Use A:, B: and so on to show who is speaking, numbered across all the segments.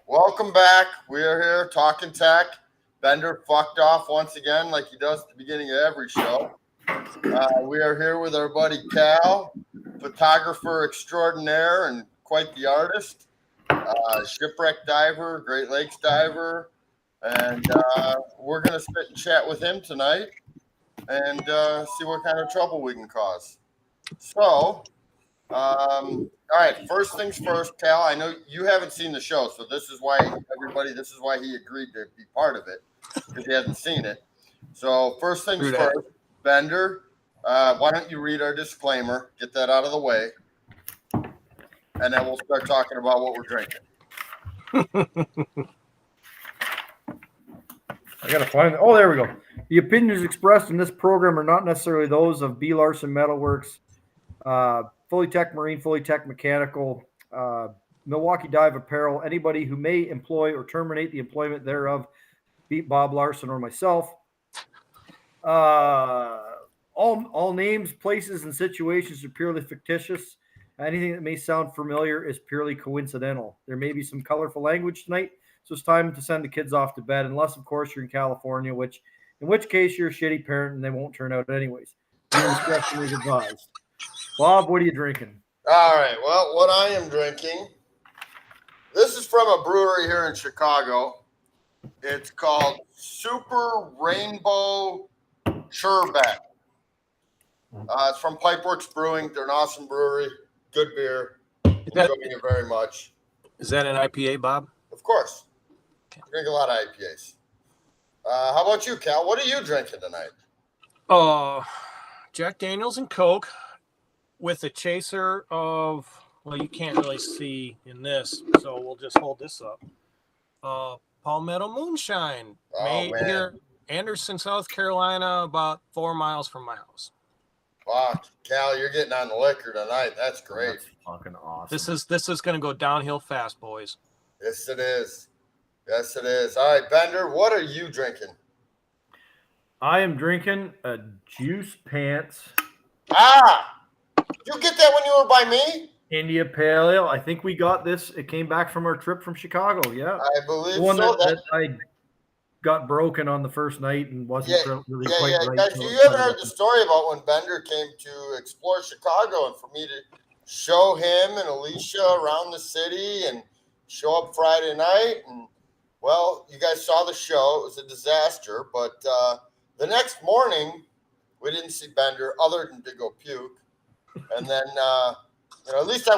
A: Welcome back. We are here talking tech. Bender fucked off once again, like he does at the beginning of every show. We are here with our buddy Cal, photographer extraordinaire and quite the artist, shipwreck diver, Great Lakes diver, and we're going to sit and chat with him tonight and see what kind of trouble we can cause. So, all right, first things first, Cal. I know you haven't seen the show, so this is why he agreed to be part of it, because he hasn't seen it. So first things first, Bender, why don't you read our disclaimer, get that out of the way, and then we'll start talking about what we're drinking.
B: I gotta find it. Oh, there we go. The opinions expressed in this program are not necessarily those of B. Larson Metalworks, Fully Tech Marine, Fully Tech Mechanical, Milwaukee Dive Apparel, anybody who may employ or terminate the employment thereof, be Bob Larson or myself. All names, places, and situations are purely fictitious. Anything that may sound familiar is purely coincidental. There may be some colorful language tonight, so it's time to send the kids off to bed, unless, of course, you're in California, in which case you're a shitty parent and they won't turn out anyways. Your discretion is advised. Bob, what are you drinking?
A: All right. Well, what I am drinking, this is from a brewery here in Chicago. It's called Super Rainbow Sherbet. It's from Pipeworks Brewing. They're an awesome brewery. Good beer. Enjoying it very much.
C: Is that an IPA, Bob?
A: Of course. Okay. I drink a lot of IPAs. How about you, Cal? What are you drinking tonight?
C: Jack Daniels and Coke with a chaser of, well, you can't really see in this, so we'll just hold this up. Palmetto Moonshine, made here, Anderson, South Carolina, about 4 miles from my house.
A: Wow, Cal, you're getting on the liquor tonight. That's great.
B: That's fucking awesome.
C: This is going to go downhill fast, boys.
A: Yes, it is. Yes, it is. All right, Bender, what are you drinking?
B: I am drinking a Juice Pants.
A: You get that when you were by me?
B: India Pale Ale. I think we got this. It came back from our trip from Chicago. Yeah,
A: I believe
B: the one
A: so.
B: that I got broken on the first night and wasn't really quite right.
A: Guys, you haven't heard the story about when Bender came to explore Chicago and for me to show him and Alicia around the city and show up Friday night. And, well, you guys saw the show. It was a disaster. But the next morning, we didn't see Bender other than to go puke. And then, at least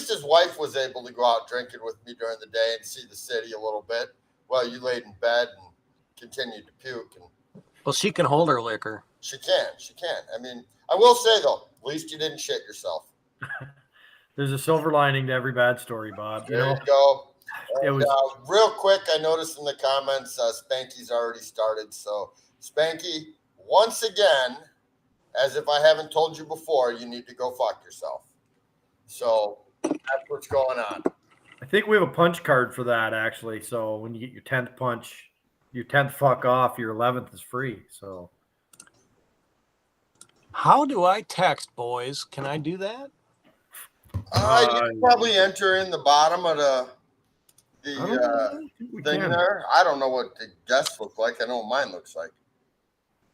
A: his wife was able to go out drinking with me during the day and see the city a little bit while you laid in bed and continued to puke. And
C: well, she can hold her liquor.
A: She can. I mean, I will say, though, at least you didn't shit yourself.
B: There's a silver lining to every bad story, Bob.
A: There you go. And, real quick, I noticed in the comments, Spanky's already started. So, Spanky, once again, as if I haven't told you before, you need to go fuck yourself. So, that's what's going on.
B: I think we have a punch card for that, actually. So, when you get your 10th punch, your 10th fuck off, your 11th is free. So,
C: how do I text, boys? Can I do that?
A: You can probably enter in the bottom of the thing there. I don't know what the guests look like. I know what mine looks like.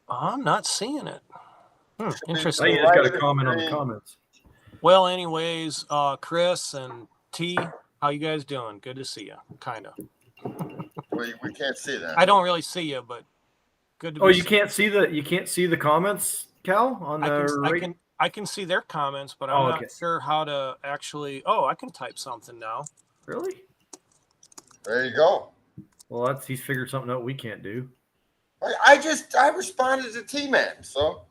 C: I'm not seeing it. Interesting.
B: You just got to comment on the comments.
C: Well, anyways, Chris and T, how you guys doing? Good to see you. Kind of.
A: We can't see that.
C: I don't really see you, but good to.
B: You can't see the comments, Cal, on the.
C: I can see their comments, but I'm not sure how to actually. Oh, I can type something now.
B: Really?
A: There you go.
B: Well, he's figured something out we can't do.
A: I responded to T-Man, so.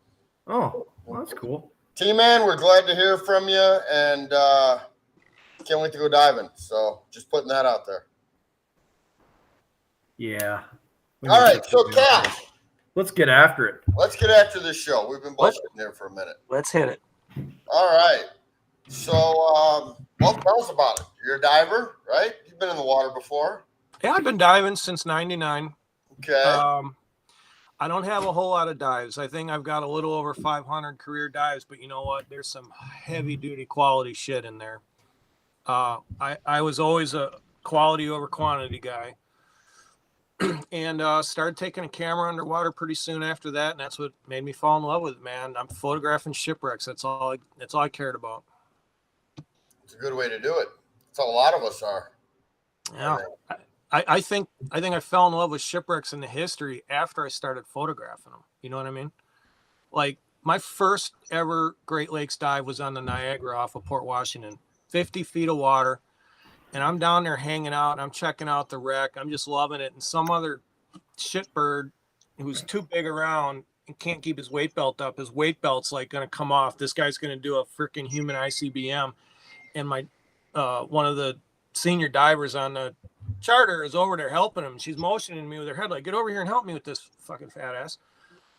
B: Oh, well, that's cool.
A: T-Man, we're glad to hear from you, and can't wait to go diving. So just putting that out there.
B: Yeah.
A: All right, so Cal.
B: Let's get after it.
A: Let's get after this show. We've been bullshitting here for a minute.
C: Let's hit it.
A: All right. So, tell us about it. You're a diver, right? You've been in the water before.
C: Yeah, I've been diving since '99.
A: Okay.
C: I don't have a whole lot of dives. I think I've got a little over 500 career dives, but you know what? There's some heavy duty quality shit in there. I was always a quality over quantity guy. And started taking a camera underwater pretty soon after that, and that's what made me fall in love with it, man. I'm photographing shipwrecks. That's all I cared about.
A: It's a good way to do it. That's how a lot of us are.
C: Yeah. I think I fell in love with shipwrecks in the history after I started photographing them. You know what I mean? Like my first ever Great Lakes dive was on the Niagara off of Port Washington, 50 feet of water. And I'm down there hanging out and I'm checking out the wreck. I'm just loving it. And some other shitbird who's too big around and can't keep his weight belt up. His weight belt's like going to come off. This guy's going to do a freaking human ICBM. And my, one of the senior divers on the charter is over there helping him. She's motioning me with her head, like, get over here and help me with this fucking fat ass.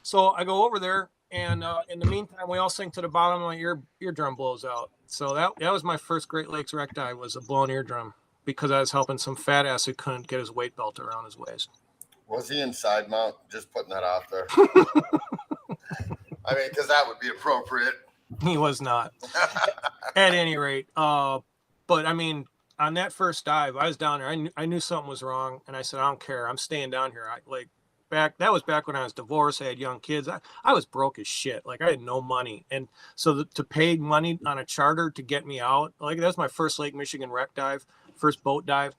C: So I go over there, and in the meantime, we all sink to the bottom. My eardrum blows out. So that was my first Great Lakes wreck dive, was a blown eardrum, because I was helping some fat ass who couldn't get his weight belt around his waist.
A: Was he in side mount? Just putting that out there. I mean, because that would be appropriate.
C: He was not. At any rate, but I mean, on that first dive, I was down there. I knew something was wrong, and I said, I don't care. I'm staying down here. That was back when I was divorced. I had young kids. I was broke as shit. Like, I had no money. And so to pay money on a charter to get me out, like, that was my first Lake Michigan wreck dive, first boat dive.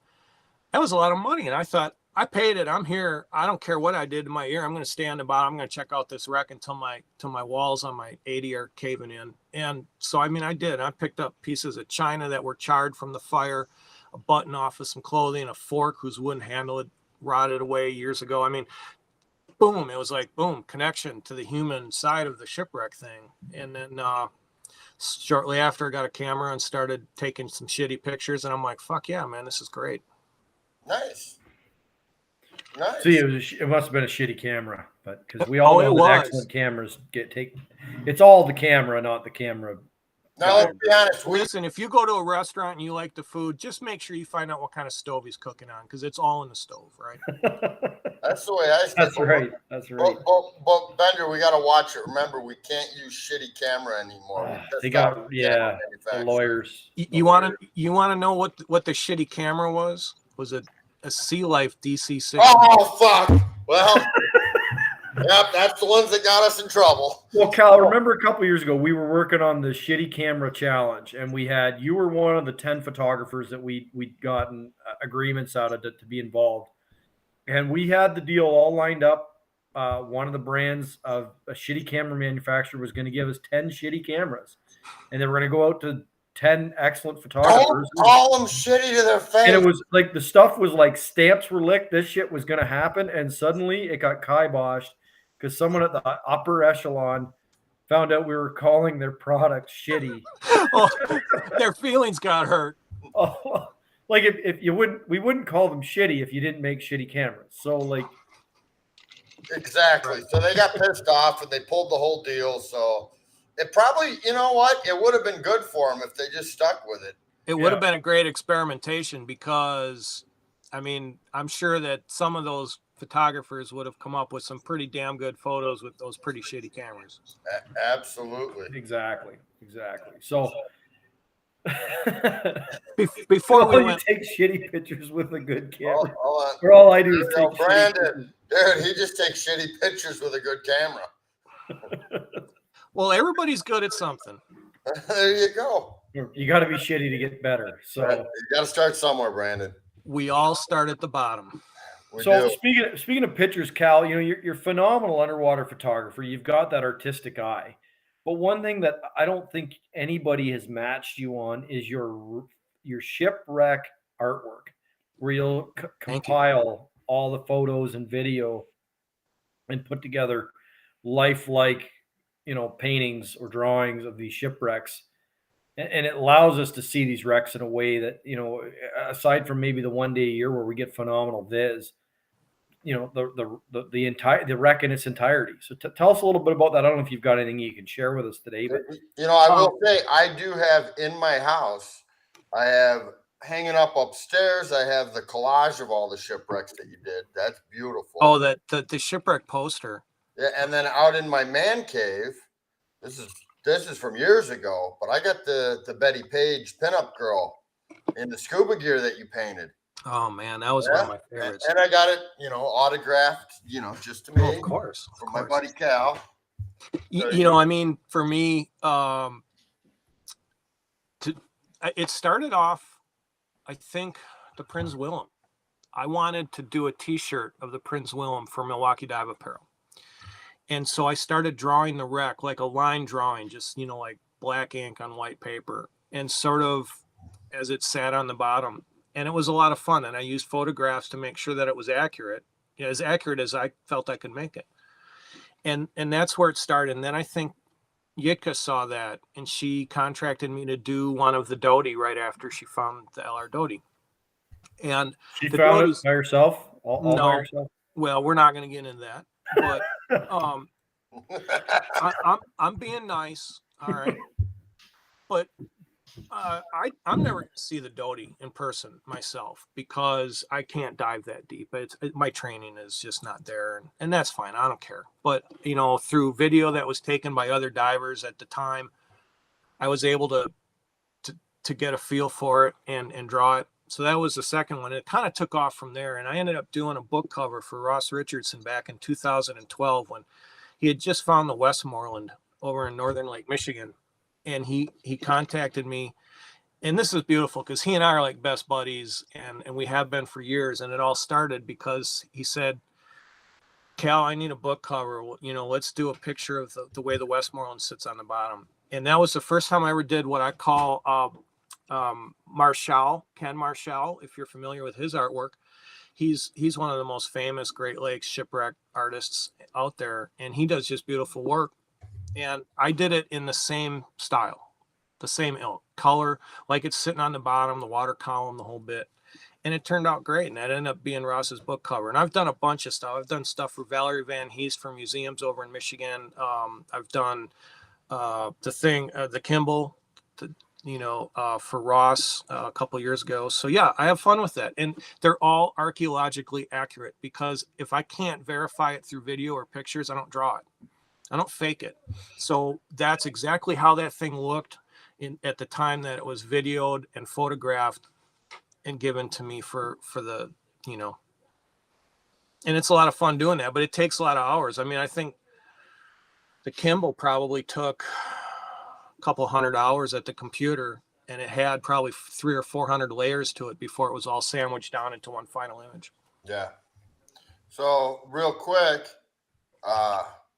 C: That was a lot of money. And I thought, I paid it. I'm here. I don't care what I did to my ear. I'm going to stay on the bottom. I'm going to check out this wreck until my walls on my 80 are caving in. And so, I mean, I did. I picked up pieces of china that were charred from the fire, a button off of some clothing, a fork whose wooden handle had rotted away years ago. I mean, boom, it was like, boom, connection to the human side of the shipwreck thing. And then shortly after, I got a camera and started taking some shitty pictures. And I'm like, fuck yeah, man, this is great.
A: Nice.
B: See, it must have been a shitty camera, but because we all know that excellent cameras it's all the camera, not the camera.
A: Now, let's be honest.
C: Listen, if you go to a restaurant and you like the food, just make sure you find out what kind of stove he's cooking on, because it's all in the stove, right?
A: That's the way I say.
B: That's right. That's right.
A: But Bender, we got to watch it. Remember, we can't use shitty camera anymore.
B: They got the lawyers.
C: You want to know what the shitty camera was? Was it a Sea Life DC6?
A: Oh fuck! Well, yep, that's the ones that got us in trouble.
B: Well, Cal, remember a couple years ago we were working on the shitty camera challenge, and you were one of the 10 photographers that we'd gotten agreements out of to be involved, and we had the deal all lined up. One of the brands of a shitty camera manufacturer was going to give us 10 shitty cameras, and then we're going to go out to 10 excellent photographers.
A: Don't call them shitty to their face.
B: And it was like the stuff was like stamps were licked. This shit was going to happen. And suddenly it got kiboshed because someone at the upper echelon found out we were calling their product shitty.
C: Oh, their feelings got hurt.
B: Oh, like we wouldn't call them shitty if you didn't make shitty cameras. So like.
A: Exactly. So they got pissed off and they pulled the whole deal. So it probably, you know what? It would have been good for them if they just stuck with it.
C: It would have been a great experimentation, because, I mean, I'm sure that some of those photographers would have come up with some pretty damn good photos with those pretty shitty cameras.
A: Absolutely.
B: Exactly. So
C: before we went,
B: take shitty pictures with a good camera.
A: Or
B: all I do is take
A: Brandon. Dude, he just takes shitty pictures with a good camera.
C: Well, everybody's good at something.
A: There you go.
B: You got to be shitty to get better. So
A: you got to start somewhere, Brandon.
C: We all start at the bottom.
B: Speaking of pictures, Cal, you know, you're phenomenal underwater photographer. You've got that artistic eye. But one thing that I don't think anybody has matched you on is your shipwreck artwork, where you'll compile all the photos and video and put together lifelike, you know, paintings or drawings of these shipwrecks. And it allows us to see these wrecks in a way that, you know, aside from maybe the one day a year where we get phenomenal viz, you know, the wreck in its entirety. So tell us a little bit about that. I don't know if you've got anything you can share with us today, but
A: you know, I will say I do have in my house, I have hanging up upstairs, I have the collage of all the shipwrecks that you did. That's beautiful.
C: Oh, the shipwreck poster.
A: Yeah, and then out in my man cave, this is from years ago, but I got the Betty Page pinup girl in the scuba gear that you painted.
C: Oh man, that was one of my
A: And,
C: favorites.
A: and I got it, autographed, just to me
C: Oh, of course,
A: from my buddy Cal.
C: I mean, for me, it started off, I think, the Prince Willem. I wanted to do a T-shirt of the Prince Willem for Milwaukee Dive Apparel, and so I started drawing the wreck like a line drawing, just like black ink on white paper, and sort of as it sat on the bottom. And it was a lot of fun. And I used photographs to make sure that it was accurate, as accurate as I felt I could make it. And that's where it started. And then I think Yitka saw that, and she contracted me to do one of the Doty right after she found the LR Doty. And
B: She
C: the
B: found
C: Doty's,
B: it by herself, all by
C: no,
B: herself.
C: well, we're not going to get into that, but I'm being nice, all right. But I'm never going to see the Doty in person myself because I can't dive that deep. My training is just not there, and that's fine. I don't care. But through video that was taken by other divers at the time, I was able to get a feel for it and draw it. So that was the second one. It kind of took off from there, and I ended up doing a book cover for Ross Richardson back in 2012 when he had just found the Westmoreland over in northern Lake Michigan, and he contacted me. And this is beautiful because he and I are like best buddies, and we have been for years. And it all started because he said, Cal, I need a book cover. Let's do a picture of the way the Westmoreland sits on the bottom. And that was the first time I ever did what I call Ken Marshall, if you're familiar with his artwork. He's one of the most famous Great Lakes shipwreck artists out there, and he does just beautiful work. And I did it in the same style, the same ilk, color, like it's sitting on the bottom, the water column, the whole bit. And it turned out great. And that ended up being Ross's book cover. And I've done a bunch of stuff. I've done stuff for Valerie Van Hees for museums over in Michigan. I've done the Kimball, for Ross a couple years ago. So yeah, I have fun with that. And they're all archaeologically accurate because if I can't verify it through video or pictures, I don't draw it. I don't fake it. So that's exactly how that thing looked at the time that it was videoed and photographed and given to me for the, and it's a lot of fun doing that, but it takes a lot of hours. I mean, I think the Kimball probably took a couple 100 hours at the computer, and it had probably 300 or 400 layers to it before it was all sandwiched down into one final image.
A: Yeah. So real quick,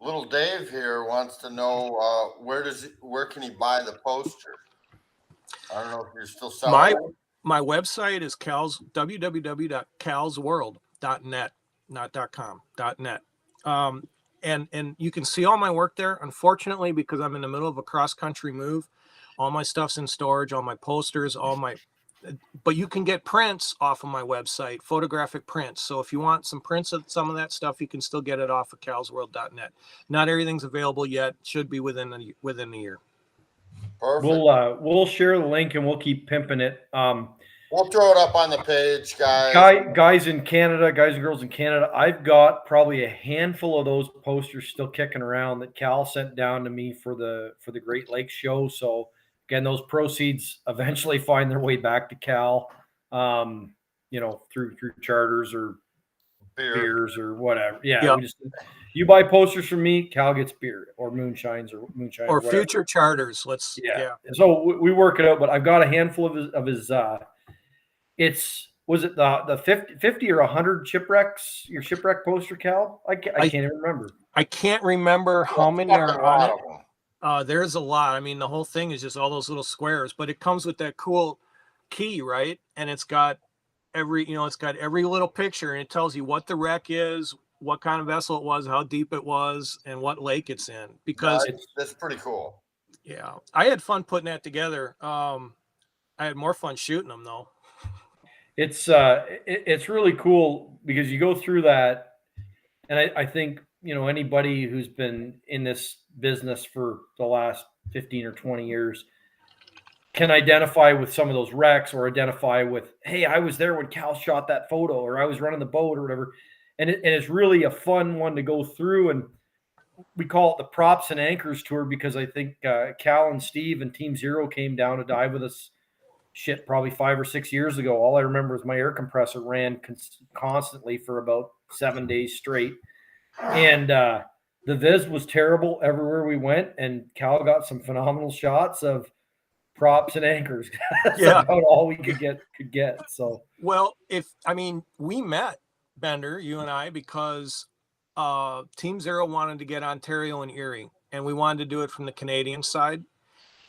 A: little Dave here wants to know where can he buy the poster? I don't know if you're still selling.
C: My website is www.calsworld.net, not .com, .net. And you can see all my work there. Unfortunately, because I'm in the middle of a cross-country move, all my stuff's in storage, all my posters, but you can get prints off of my website, photographic prints. So if you want some prints of some of that stuff, you can still get it off of calsworld.net. Not everything's available yet. Should be within the year.
A: Perfect.
B: We'll share the link and we'll keep pimping it.
A: We'll throw it up on the page, guys.
B: Guys in Canada, guys and girls in Canada, I've got probably a handful of those posters still kicking around that Cal sent down to me for the Great Lakes show. So again, those proceeds eventually find their way back to Cal, through charters or beers or whatever. Yeah. Yep. You buy posters from me, Cal gets beer or moonshine
C: or future charters.
B: Yeah. So we work it out, but I've got a handful of his was it the 50 or 100 shipwrecks, your shipwreck poster, Cal? I can't even remember.
C: I can't remember how many are on it. There's a lot. I mean, the whole thing is just all those little squares, but it comes with that cool key, right? And it's got every little picture, and it tells you what the wreck is, what kind of vessel it was, how deep it was, and what lake it's in. Because
A: that's pretty cool.
C: Yeah, I had fun putting that together. I had more fun shooting them though.
B: It's really cool because you go through that, and I think anybody who's been in this business for the last 15 or 20 years can identify with some of those wrecks, or identify with, hey, I was there when Cal shot that photo, or I was running the boat or whatever. And it's really a fun one to go through. And we call it the Props and Anchors Tour because I think Cal and Steve and Team Zero came down to dive with us shit, probably 5 or 6 years ago. All I remember is my air compressor ran constantly for about 7 days straight. And the Viz was terrible everywhere we went. And Cal got some phenomenal shots of props and anchors. That's about all we could get. So,
C: well, we met, Bender, you and I, because Team Zero wanted to get Ontario and Erie, and we wanted to do it from the Canadian side.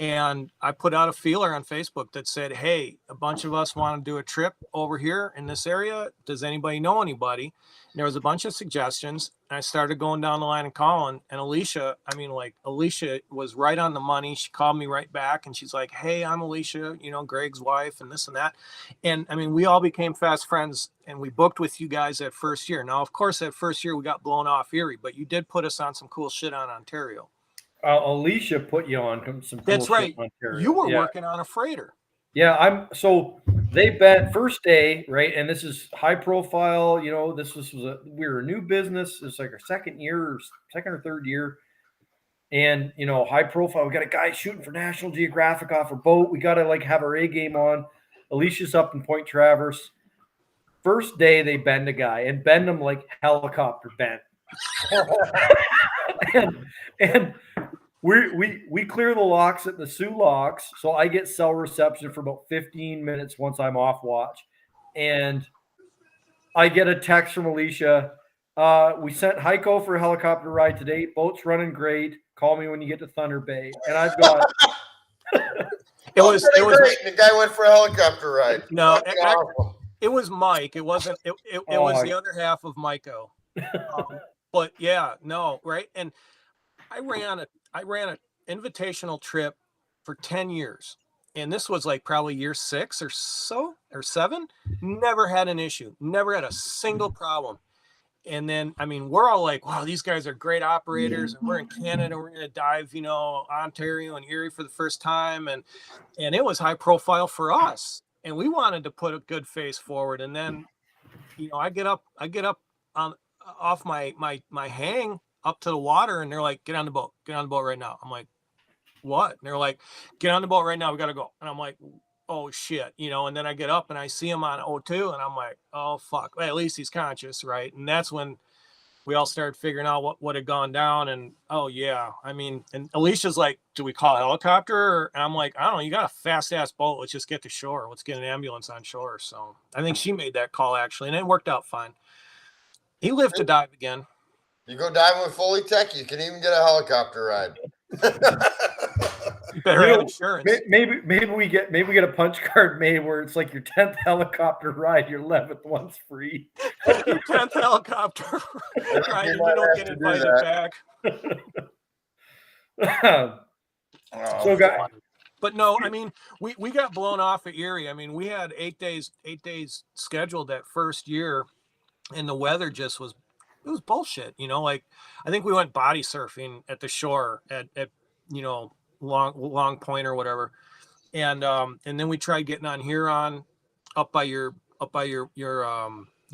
C: And I put out a feeler on Facebook that said, hey, a bunch of us want to do a trip over here in this area. Does anybody know anybody? And there was a bunch of suggestions. And I started going down the line and calling. And Alicia was right on the money. She called me right back and she's like, hey, I'm Alicia, Greg's wife and this and that. And we all became fast friends and we booked with you guys that first year. Now, of course, that first year we got blown off Erie, but you did put us on some cool shit on Ontario.
B: Alicia put you on some cool
C: That's right.
B: shit in Ontario.
C: You were working on a freighter.
B: Yeah, they bet first day, right? And this is high profile, we were a new business. It's like our second or third year. And, high profile. We got a guy shooting for National Geographic off a boat. We got to have our A game on. Alicia's up in Point Traverse. First day they bend a guy and bend him like helicopter bent. and we clear the locks at the Sioux locks, so I get cell reception for about 15 minutes once I'm off watch, and I get a text from Alicia. We sent Heiko for a helicopter ride today. Boat's running great. Call me when you get to Thunder Bay. And I've got.
A: It was great. The guy went for a helicopter ride.
C: No, it was Mike. It wasn't. It was the other half of Maiko. But yeah, no, right. And I ran an invitational trip for 10 years. And this was probably year 6 or 7. Never had an issue. Never had a single problem. And then, we're all like, wow, these guys are great operators. And we're in Canada. We're going to dive, Ontario and Erie for the first time. And it was high profile for us. And we wanted to put a good face forward. And then, I get up off my hang up to the water, and they're like, get on the boat right now. I'm like, what? And they're like, get on the boat right now, we gotta go. And I'm like, oh shit, and then I get up and I see him on O2 and I'm like, oh fuck, well, at least he's conscious, right? And that's when we all started figuring out what had gone down. And oh yeah, and Alicia's like, do we call a helicopter? And I'm like, I don't know, you got a fast ass boat, let's just get to shore, let's get an ambulance on shore. So I think she made that call actually, and it worked out fine. He lived to dive again.
A: You go diving with Fully Tech, you can even get a helicopter ride.
C: You better have insurance.
B: Maybe we get a punch card made where it's like your 10th helicopter ride, your 11th one's free.
C: Your 10th helicopter ride, and you don't get invited back.
B: So, guys.
C: But no, we got blown off at Erie. We had 8 days scheduled that first year, and the weather just was. It was bullshit, I think we went body surfing at the shore at Long Point or whatever, and then we tried getting on Huron up by your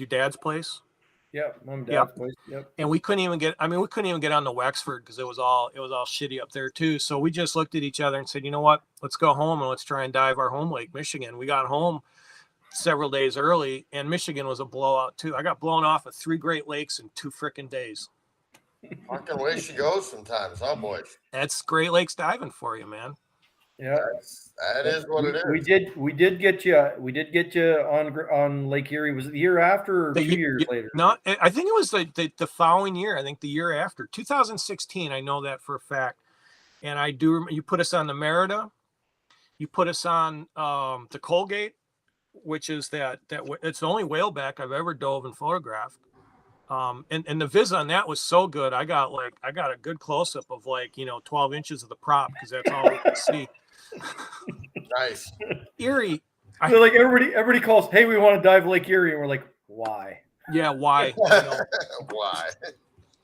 C: dad's place.
B: Yeah, mom and dad's place. Yep.
C: And we couldn't even get on the Wexford because it was all shitty up there too. So we just looked at each other and said, you know what? Let's go home and let's try and dive our home lake, Michigan. We got home several days early, and Michigan was a blowout too. I got blown off at 3 Great Lakes in 2 freaking days.
A: Fucking way she goes sometimes, huh, boys?
C: That's Great Lakes diving for you, man.
B: Yeah,
A: that is what it is.
B: We did get you on Lake Erie. Was it the year after or 2 years later?
C: No, I think it was the following year. I think the year after, 2016. I know that for a fact. And I do. You put us on the Merida. You put us on the Colgate, which is that it's the only whaleback I've ever dove and photographed. And the viz on that was so good. I got a good close up of 12 inches of the prop because that's all we could see.
A: Nice.
C: Erie.
B: So everybody calls, hey, we want to dive Lake Erie, and we're like, why?
C: Yeah, why?
A: Why?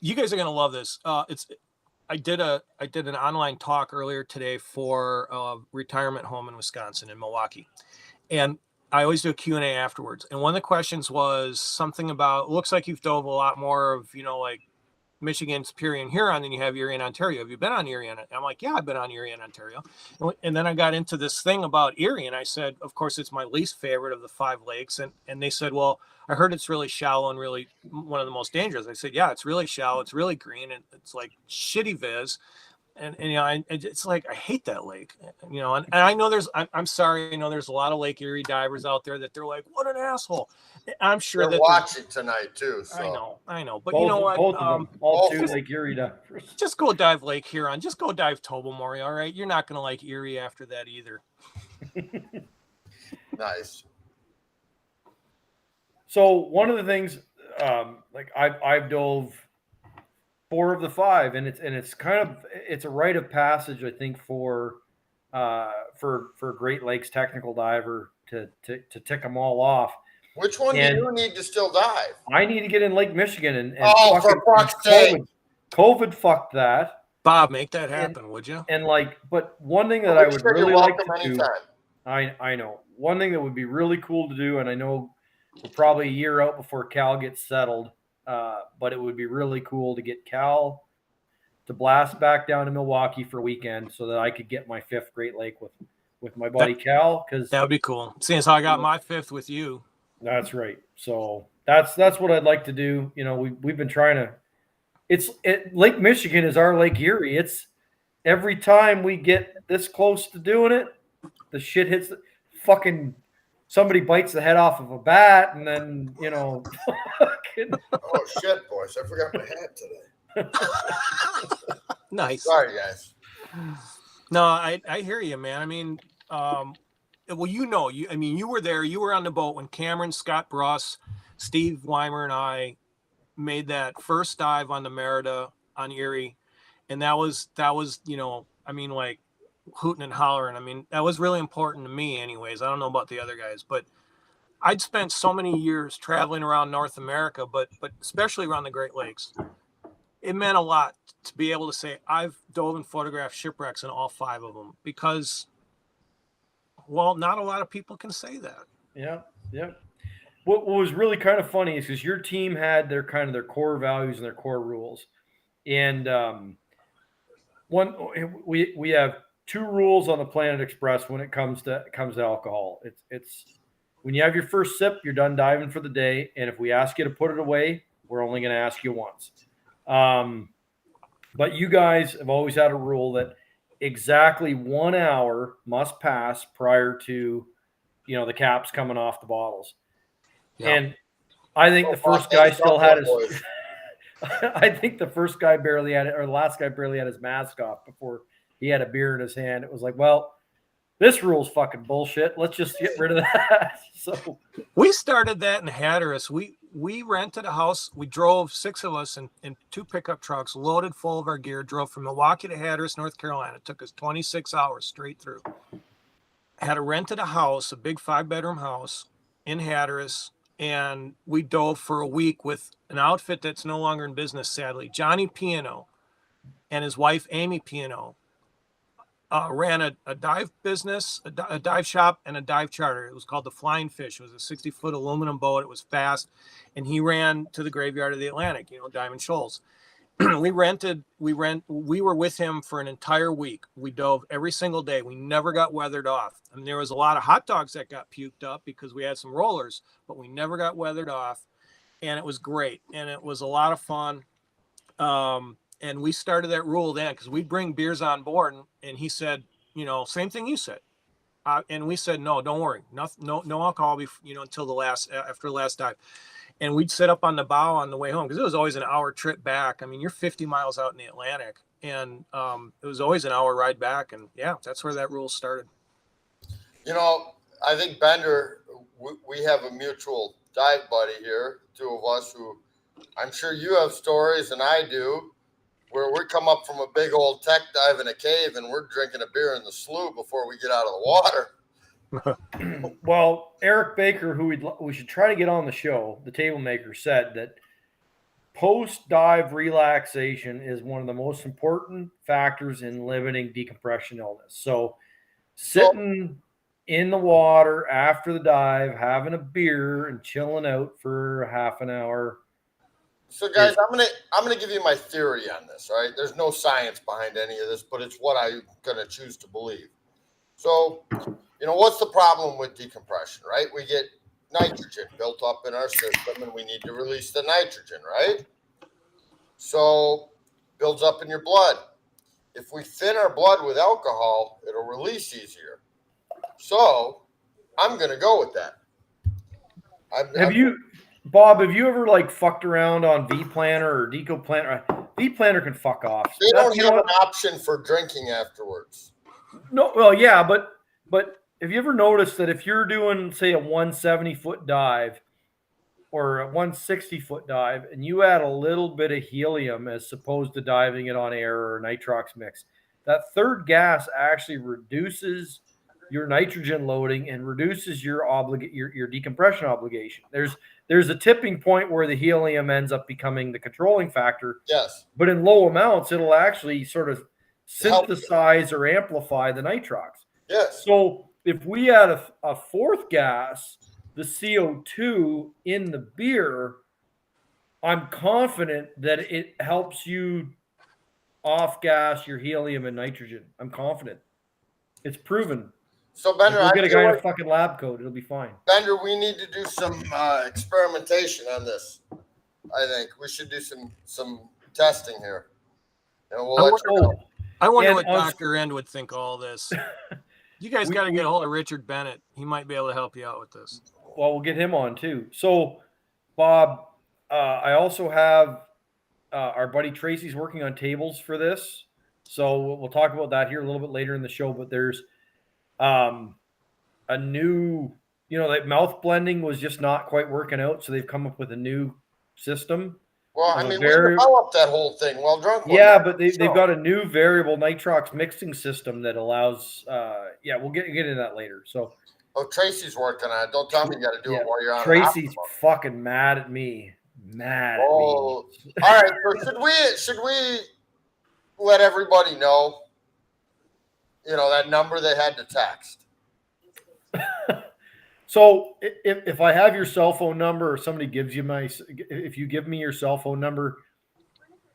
C: You guys are gonna love this. I did an online talk earlier today for a retirement home in Wisconsin, in Milwaukee, and I always do a Q&A afterwards. And one of the questions was something about, looks like you've dove a lot more of, Michigan, Superior, and Huron, then you have Erie and Ontario. Have you been on Erie? And I'm like, yeah, I've been on Erie and Ontario. And then I got into this thing about Erie, and I said, of course, it's my least favorite of the 5 lakes. And they said, well, I heard it's really shallow and really one of the most dangerous. I said, yeah, it's really shallow. It's really green, and it's like shitty viz. And you know, it's like I hate that lake, you know. And I know I'm sorry, you know, there's a lot of Lake Erie divers out there that they're like, what an asshole. I'm sure
A: They're
C: that
A: watching tonight too. So.
C: I know, but
B: both,
C: you know what?
B: both of them, all
A: both
B: two
A: of them.
B: Lake Erie divers.
C: Just go dive Lake Huron. Just go dive Tobermory. All right, you're not gonna like Erie after that either.
A: Nice.
B: So one of the things, like I've dove 4 of the 5, and it's kind of it's a rite of passage, I think, for a Great Lakes technical diver to tick them all off.
A: Which one do you need to still dive?
B: I need to get in Lake Michigan and
A: oh, for fuck's sake!
B: COVID fucked that.
C: Bob, make that happen, would you?
B: And like, but one thing that I would really like to
A: anytime.
B: do, I know one thing that would be really cool to do, and I know we're probably a year out before Cal gets settled, but it would be really cool to get Cal to blast back down to Milwaukee for a weekend so that I could get my 5th Great Lake with my buddy Cal, because
C: that would be cool. Seeing as how I got my 5th with you.
B: That's right. So that's what I'd like to do. You know, we've been trying to. Lake Michigan is our Lake Erie. It's every time we get this close to doing it, the shit hits. Fucking somebody bites the head off of a bat, and then you know.
A: Oh shit, boys! I forgot my hat today.
C: Nice.
A: Sorry, guys.
C: No, I hear you, man. I mean, well, you know, you were there. You were on the boat when Cameron, Scott Bruss, Steve Weimer, and I made that first dive on the Merida on Erie, and that was you know, I mean, like hooting and hollering. I mean, that was really important to me, anyways. I don't know about the other guys, but I'd spent so many years traveling around North America, but especially around the Great Lakes. It meant a lot to be able to say I've dove and photographed shipwrecks in all 5 of them, because, well, not a lot of people can say that.
B: Yeah. What was really kind of funny is because your team had their core values and their core rules, and we have 2 rules on the Planet Express when it comes to alcohol. It's when you have your first sip, you're done diving for the day, and if we ask you to put it away, we're only going to ask you once. But you guys have always had a rule that exactly 1 hour must pass prior to, you know, the caps coming off the bottles. Yeah. And I think the first guy still had his. I think the first guy barely had it, or the last guy barely had his mask off before he had a beer in his hand. It was like, well, this rule's fucking bullshit. Let's just get rid of that. So
C: we started that in Hatteras. We rented a house. We drove 6 of us in 2 pickup trucks loaded full of our gear, drove from Milwaukee to Hatteras, North Carolina. It took us 26 hours straight through. Had rented a house, a big 5-bedroom house in Hatteras, and we dove for a week with an outfit that's no longer in business, sadly. Johnny Piano and his wife, Amy Piano, ran a dive business, a dive shop, and a dive charter. It was called the Flying Fish. It was a 60-foot aluminum boat. It was fast, and he ran to the graveyard of the Atlantic, you know, Diamond Shoals. We were with him for an entire week. We dove every single day. We never got weathered off. I mean, there was a lot of hot dogs that got puked up because we had some rollers, but we never got weathered off, and it was great, and it was a lot of fun. And we started that rule then because we'd bring beers on board, and he said, you know, same thing you said. And we said, no, don't worry. No alcohol, until after the last dive. And we'd sit up on the bow on the way home because it was always an hour trip back. I mean, you're 50 miles out in the Atlantic, and it was always an hour ride back. And yeah, that's where that rule started.
A: You know, I think Bender, we have a mutual dive buddy here, 2 of us who I'm sure you have stories, and I do, where we come up from a big old tech dive in a cave and we're drinking a beer in the slough before we get out of the water.
B: Well, Eric Baker, who we should try to get on the show, the table maker, said that post-dive relaxation is one of the most important factors in limiting decompression illness. So sitting in the water after the dive, having a beer and chilling out for half an hour,
A: So guys, I'm gonna give you my theory on this. All right, there's no science behind any of this, but it's what I'm gonna choose to believe. So, what's the problem with decompression, right? We get nitrogen built up in our system, and we need to release the nitrogen, right? So, builds up in your blood. If we thin our blood with alcohol, it'll release easier. So, I'm gonna go with that.
B: Bob, have you ever like fucked around on V Planner or Deco Planner? V Planner can fuck off.
A: They don't have an option for drinking afterwards.
B: No, well, yeah, but have you ever noticed that if you're doing, say, a 170-foot dive or a 160-foot dive, and you add a little bit of helium as opposed to diving it on air or nitrox mix, that third gas actually reduces your nitrogen loading and reduces your decompression obligation. There's a tipping point where the helium ends up becoming the controlling factor.
A: Yes.
B: But in low amounts, it'll actually sort of synthesize or amplify the nitrox.
A: Yes.
B: So if we add a fourth gas, the CO2 in the beer, I'm confident that it helps you off gas your helium and nitrogen. I'm confident. It's proven.
A: So Bender,
B: we'll get a guy in a fucking lab coat. It'll be fine.
A: Bender, we need to do some experimentation on this. I think we should do some testing here. And we'll let you know.
C: I wonder what Dr. End would think of all this. You guys got to get a hold of Richard Bennett. He might be able to help you out with this.
B: Well, we'll get him on too. So, Bob, I also have our buddy Tracy's working on tables for this. So we'll talk about that here a little bit later in the show. But there's a new, that mouth blending was just not quite working out. So they've come up with a new system.
A: Well, I mean, we developed that whole thing while drunk.
B: Yeah, but they've got a new variable nitrox mixing system that allows. We'll get into that later. So.
A: Oh, Tracy's working on it. Don't tell me you got to do it while you're on.
B: Tracy's fucking mad at me.
A: All right. So should we let everybody know? That number they had to text.
B: So if I have your cell phone number or somebody gives you if you give me your cell phone number,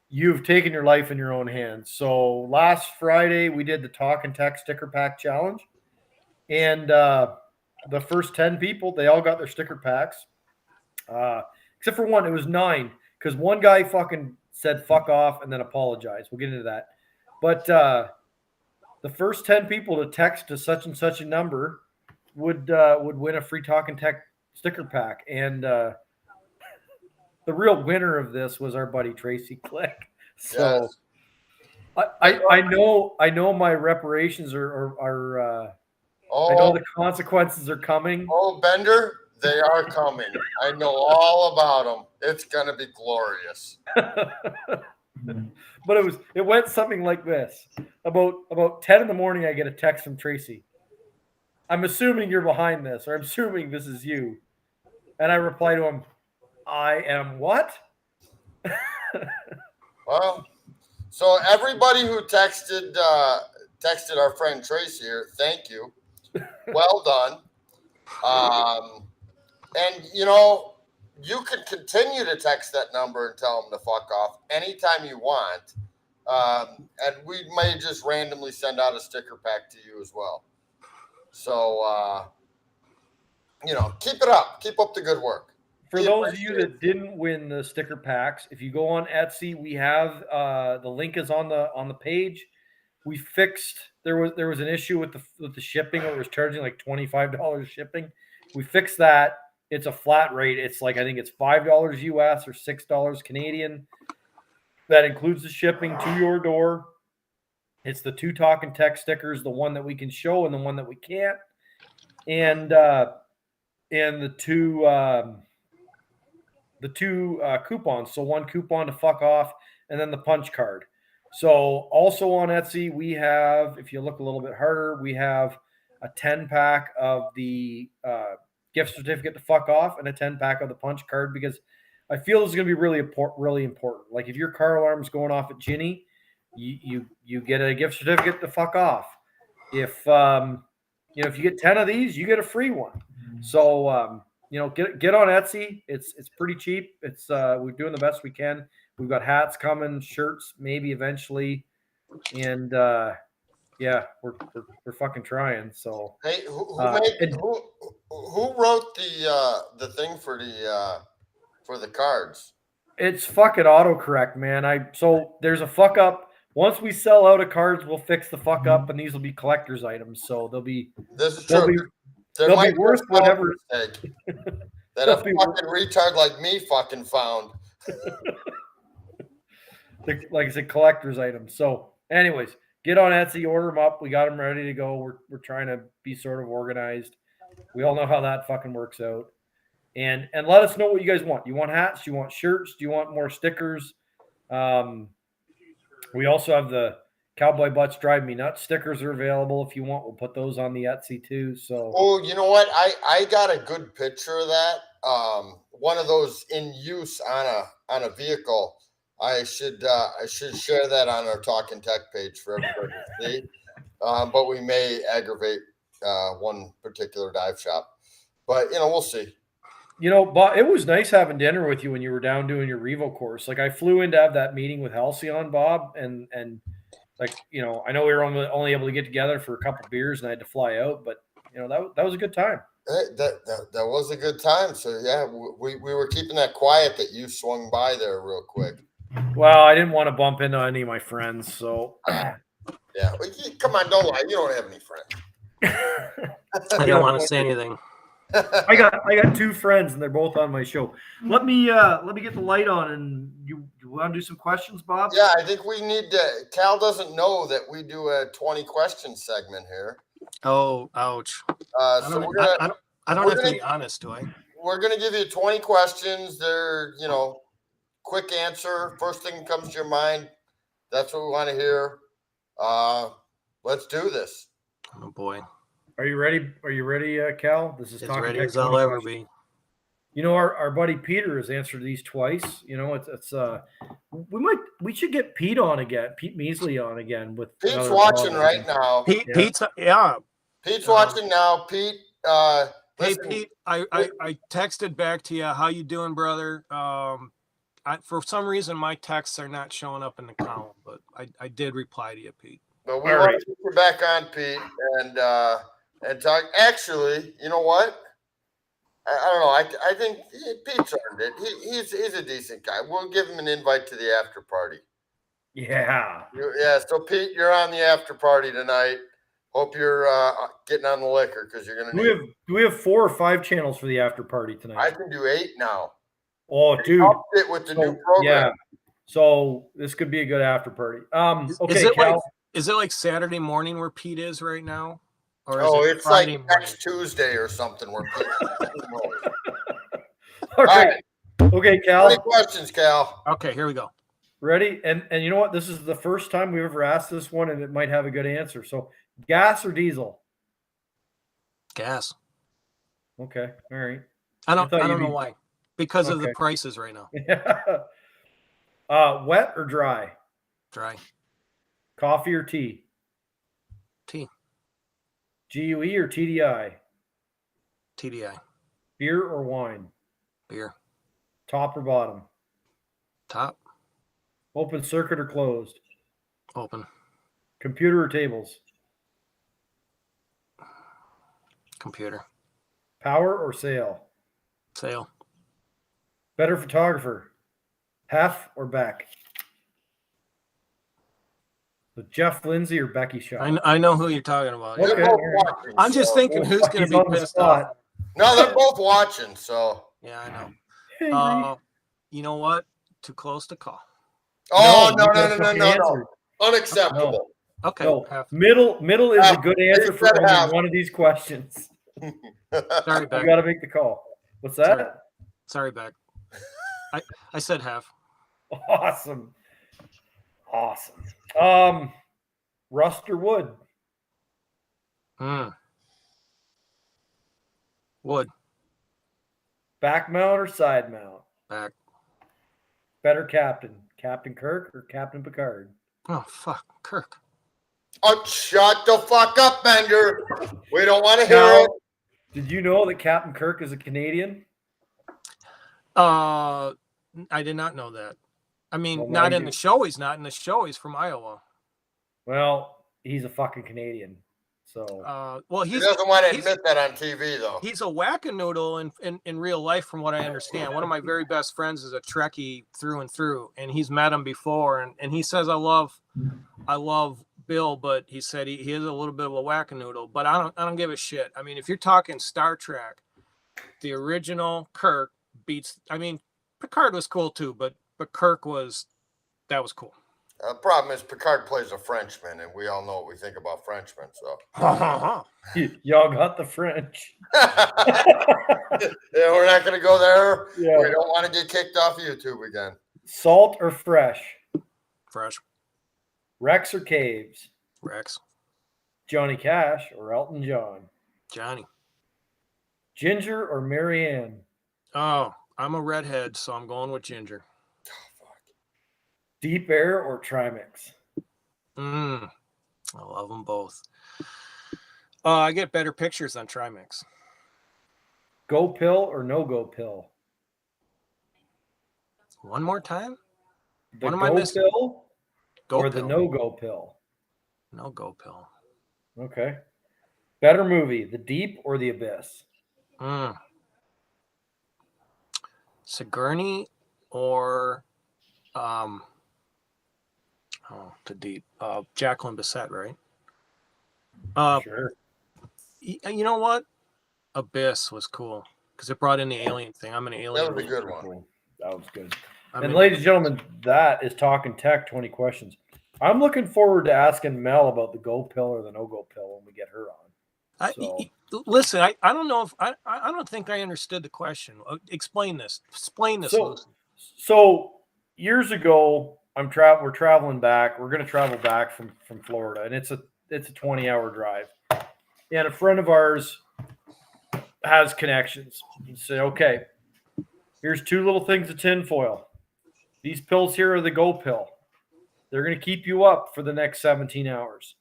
B: you've taken your life in your own hands. So last Friday we did the Talkin Tek sticker pack challenge, and the first 10 people, they all got their sticker packs, except for one. It was 9 because one guy fucking said fuck off and then apologized. We'll get into that. But the first 10 people to text to such and such a number would win a free Talkin Tek sticker pack. And the real winner of this was our buddy Tracy Click. So yes. I know my reparations are I know the consequences are coming.
A: Oh, Bender, they are coming. I know all about them. It's gonna be glorious.
B: But it went something like this. About 10 in the morning, I get a text from Tracy. I'm assuming you're behind this, or I'm assuming this is you. And I reply to him, I am what?
A: Well, so everybody who texted our friend Tracy here, thank you. Well done. And you can continue to text that number and tell them to fuck off anytime you want. And we may just randomly send out a sticker pack to you as well. So, keep it up. Keep up the good work.
B: For those of you that didn't win the sticker packs, if you go on Etsy, we have the link is on the page. We fixed there was an issue with the shipping. It was charging like $25 shipping. We fixed that. It's a flat rate. It's like I think it's $5 US or $6 Canadian. That includes the shipping to your door. It's the 2 Talkin Tek stickers, the one that we can show and the one that we can't, and the two coupons. So one coupon to fuck off, and then the punch card. So also on Etsy, we have, if you look a little bit harder, we have a 10-pack of the gift certificate to fuck off and a 10-pack of the punch card, because I feel this is going to be really important. Like if your car alarm's going off at Ginny, you get a gift certificate to fuck off. If if you get 10 of these, you get a free one. So get on Etsy. It's pretty cheap. It's we're doing the best we can. We've got hats coming, shirts maybe eventually, and yeah, we're fucking trying. So
A: Hey,
B: and
A: who wrote the thing for the cards?
B: it's fucking autocorrect, man. So there's a fuck up. Once we sell out of cards, we'll fix the fuck up, and these will be collector's items. So
A: This is
B: they'll
A: true.
B: be
A: There
B: they'll
A: might
B: be worth
A: a small
B: whatever.
A: mistake that a
B: They'll be
A: fucking retard like me fucking found.
B: like I said, collector's items. So, anyways, get on Etsy, order them up. We got them ready to go. We're trying to be sort of organized. We all know how that fucking works out. And let us know what you guys want. You want hats? Do you want shirts? Do you want more stickers? We also have the Cowboy Butts Drive Me Nuts stickers are available if you want. We'll put those on the Etsy too. So,
A: oh, you know what? I got a good picture of that. One of those in use on a vehicle. I should share that on our Talkin Tek page for everybody to see. But we may aggravate one particular dive shop. But we'll see.
B: But it was nice having dinner with you when you were down doing your Revo course. Like I flew in to have that meeting with Halcyon, Bob, and like I know we were only able to get together for a couple beers, and I had to fly out, but that was a good time.
A: That was a good time. So yeah, we were keeping that quiet that you swung by there real quick.
B: Well, I didn't want to bump into any of my friends, so
A: yeah. Come on, don't lie. You don't have any friends.
C: I don't want to say anything.
B: I got two friends, and they're both on my show. Let me get the light on, and you want to do some questions, Bob?
A: Yeah, I think we need to. Cal doesn't know that we do a 20 question segment here.
C: Oh, ouch!
A: I
C: don't have to be honest, do I?
A: We're gonna give you 20 questions. They're quick answer. First thing that comes to your mind. That's what we want to hear. Let's do this.
C: Oh boy.
B: Are you ready? Cal? This is
C: as
B: Talkin
C: ready
B: Tek
C: as I'll ever be.
B: Our buddy Peter has answered these twice. We should get Pete on again. Pete Measley on again with
A: Pete's watching right now.
C: Pete's
A: watching now. Pete.
C: Hey
A: Listen,
C: Pete, I texted back to you. How you doing, brother? For some reason my texts are not showing up in the column, but I did reply to you, Pete.
A: But we want to get you back on, Pete, and talk. Actually, you know what? I don't know. I think Pete's earned it. He's a decent guy. We'll give him an invite to the after party.
B: Yeah.
A: So Pete, you're on the after party tonight. Hope you're getting on the liquor because you're gonna.
B: Do we have 4 or 5 channels for the after party tonight?
A: I can do 8 now.
B: Oh, dude!
A: Upped it with the new program.
B: Yeah. So this could be a good after party. Okay, Cal.
C: Is it like Saturday morning where Pete is right now? Or is
A: it's Friday like next Tuesday or something where Pete
B: All right. Okay, Cal.
A: 20 questions, Cal.
C: Okay, here we go.
B: Ready? And you know what? This is the first time we've ever asked this one, and it might have a good answer. So, gas or diesel?
C: Gas.
B: Okay. All right.
C: I don't know why. Because of the prices right now.
B: Wet or dry?
C: Dry.
B: Coffee or tea?
C: Tea.
B: GUE or TDI?
C: TDI.
B: Beer or wine?
C: Beer.
B: Top or bottom?
C: Top.
B: Open circuit or closed?
C: Open.
B: Computer or tables?
C: Computer.
B: Power or sail?
C: Sail.
B: Better photographer? Hef or Beck? So Jeff Lindsay or Becky Shaw?
C: I know who you're talking about.
B: Okay.
A: Watching,
C: I'm just thinking who's going to be pissed off.
A: No, they're both watching, so.
C: Yeah, I know. You know what? Too close to call.
A: Oh, no. Unacceptable.
C: No. Okay.
B: No. Middle is a good answer for only one of these questions.
C: Sorry, Beck.
B: You got to make the call. What's that?
C: Sorry, Beck. I said half.
B: Awesome. Rust or wood?
C: Wood.
B: Back mount or side mount?
C: Back.
B: Better captain, Captain Kirk or Captain Picard?
C: Oh, fuck. Kirk.
A: Oh, shut the fuck up, Bender. We don't want to hear it.
B: Did you know that Captain Kirk is a Canadian?
C: I did not know that. I mean,
B: Well,
C: not
B: now
C: in
B: you
C: the
B: do.
C: show. He's not in the show. He's from Iowa.
B: Well, he's a fucking Canadian. So
C: Well,
A: He
C: he's
A: doesn't want to
C: he's
A: admit that on TV, though.
C: he's a whackanoodle in real life, from what I understand. One of my very best friends is a Trekkie through and through, and he's met him before, and he says, I love Bill, but he said he is a little bit of a whackanoodle, but I don't give a shit. I mean, if you're talking Star Trek, the original Kirk beats. I mean, Picard was cool too, but Kirk was cool.
A: The problem is Picard plays a Frenchman, and we all know what we think about Frenchmen. So
B: y'all got the French.
A: yeah, we're not going to go there.
B: Yeah.
A: We don't want to get kicked off YouTube again.
B: Salt or fresh?
C: Fresh.
B: Rex or Caves?
C: Rex.
B: Johnny Cash or Elton John?
C: Johnny.
B: Ginger or Marianne?
C: Oh, I'm a redhead, so I'm going with Ginger.
B: Deep Air or Trimix?
C: I love them both. I get better pictures on Trimix.
B: Go pill or no go pill?
C: One more time?
B: The
C: What am I
B: go
C: missing?
B: pill
C: Go
B: or
C: pill.
B: the no go pill?
C: No go pill.
B: Okay. Better movie, The Deep or The Abyss?
C: Sigourney or The Deep. Jacqueline Bisset, right?
B: Sure.
C: You know what? Abyss was cool because it brought in the alien thing. I'm an alien.
A: That was a good one.
B: Cool. That was good.
C: I'm
B: And
C: in-
B: ladies and gentlemen, that is Talkin Tek 20 questions. I'm looking forward to asking Mel about the go pill or the no go pill when we get her on.
C: Listen, I don't know if I don't think I understood the question. Explain this. Explain this.
B: So years ago, we're traveling back. We're going to travel back from Florida, and it's a 20-hour drive. And a friend of ours has connections. He said, "Okay, here's two little things of tinfoil. These pills here are the go pill. They're going to keep you up for the next 17 hours.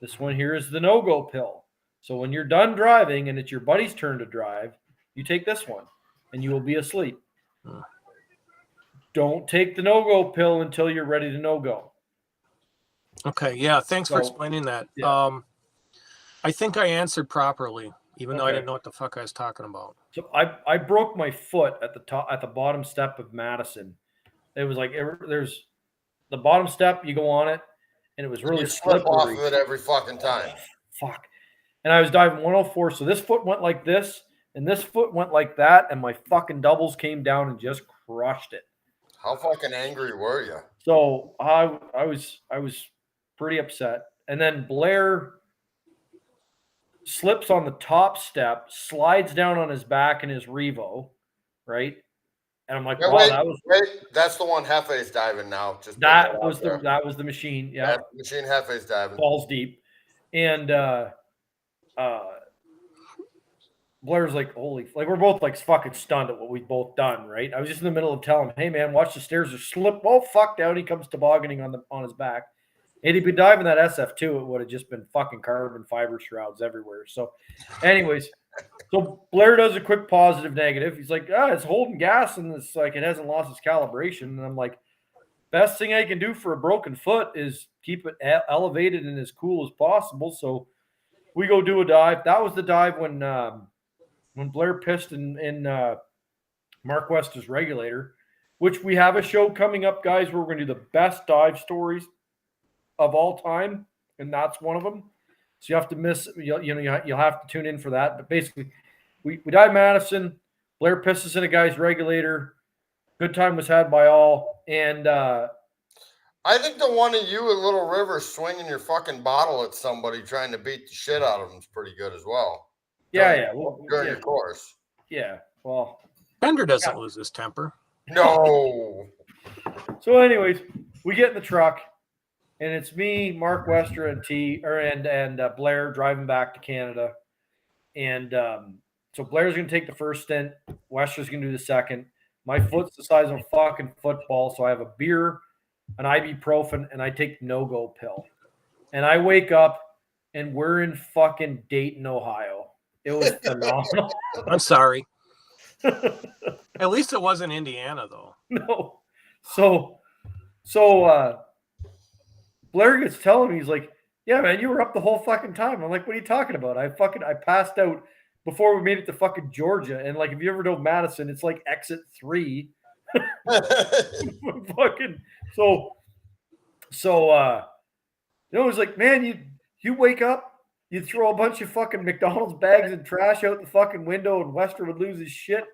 B: This one here is the no go pill. So when you're done driving and it's your buddy's turn to drive, you take this one, and you will be asleep. Don't take the no-go pill until you're ready to no-go."
C: Okay, yeah. Thanks for explaining that.
B: Yeah.
C: I think I answered properly, even though I didn't know what the fuck I was talking about.
B: So I broke my foot at the bottom step of Madison. It was like there's the bottom step, you go on it, and it was really
A: You slip
B: slippery.
A: off of it every fucking time.
B: Fuck. And I was diving 104, so this foot went like this, and this foot went like that, and my fucking doubles came down and just crushed it.
A: How fucking angry were you?
B: So I was pretty upset. And then Blair slips on the top step, slides down on his back in his Revo, right? And I'm like,
A: Yeah,
B: wow,
A: wait, that's the one Hefe's diving now. Just
B: that was the machine. Yeah.
A: Machine Hefe's diving.
B: Balls deep. And Blair's like, holy, like we're both like fucking stunned at what we've both done, right? I was just in the middle of telling him, hey man, watch the stairs are slip. Oh fuck, down he comes tobogganing on his back. And he'd be diving that SF2, it would have just been fucking carbon fiber shrouds everywhere. So, anyways, so Blair does a quick positive negative. He's like, it's holding gas and it's like it hasn't lost its calibration. And I'm like, best thing I can do for a broken foot is keep it elevated and as cool as possible. So we go do a dive. That was the dive when Blair pissed in Mark West's regulator, which we have a show coming up, guys, where we're going to do the best dive stories of all time, and that's one of them. So you have to you'll have to tune in for that. But basically, we dive Madison. Blair pisses in a guy's regulator. Good time was had by all, and
A: I think the one of you at Little River swinging your fucking bottle at somebody trying to beat the shit out of them is pretty good as well. During your course.
B: Yeah, well,
C: Bender doesn't lose his temper.
A: No.
B: So, anyways, we get in the truck, and it's me, Mark Wester, and Blair driving back to Canada. And so Blair's going to take the first stint. Wester's going to do the second. My foot's the size of a fucking football, so I have a beer, an ibuprofen, and I take no-go pill. And I wake up, and we're in fucking Dayton, Ohio. It was phenomenal.
C: I'm sorry. At least it wasn't Indiana, though.
B: No. So Blair gets telling me, he's like, yeah, man, you were up the whole fucking time. I'm like, what are you talking about? I passed out before we made it to fucking Georgia. And like, if you ever know Madison, it's like exit 3. Fucking so it was like, man, you wake up, you throw a bunch of fucking McDonald's bags and trash out the fucking window, and Wester would lose his shit